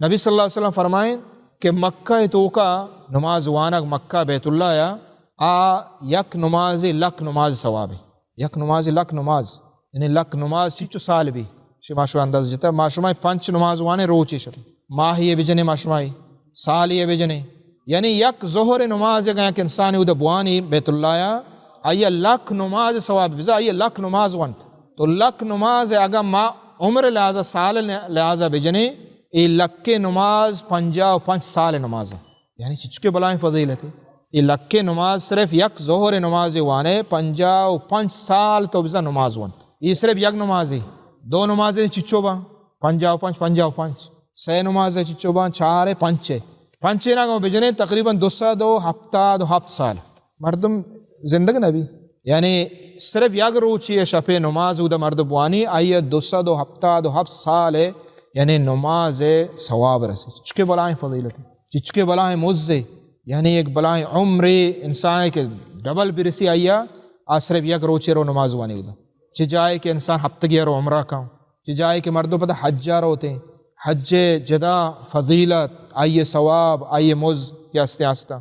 نبی صلی اللہ علیہ وسلم فرمائیں کہ مکہ تو کا نماز وانک مکہ بیت اللہ یا یک نماز لک نماز ثواب ہے، یک نماز لک نماز یعنی لک نماز چچو سال بھی ماشو انداز جتا ماشمائی پنچ نماز وانے روچی شب ماہی بجنے ماشمائی سالی بجنے یعنی یک ظہر نماز اگر ایک انسانی ادھا بوانی بیت اللہ یا آئیے لک نماز ثواب بزا آئیے لک نماز وانت تو لک نماز اگر ما عمر لہذا سال لہذا بجنے ای لکے نماز 55 سال نماز یعنی چچکے بلائیں فضیلت ہے یہ لکے نماز صرف یک ظہر نماز وانے 55 سال تو بزا نماز وانت یہ صرف یک نماز ہے، دو نمازیں چچو با 55 سے نمازیں چچو با 4 5 نہ بجنے تقریباً 207 سال مردم زندگی نبی یعنی صرف یک روچی شپ نماز اودا مرد بوانی آئیے 207 سال یعنی نماز ثواب رسی چچکے بلائیں فضیلت چچکے بلائیں مزے یعنی ایک بلائیں عمر انسان کے ڈبل بھی رسی آئیا صرف یک روچے رو نماز وانی اودا چی جائے کہ انسان ہفتگی رو عمرہ کھاؤں چی جائے کہ مردوں پتہ حجہ روتے ہیں حج جدا فضیلت آئیے ثواب آئیے مز یا آستہ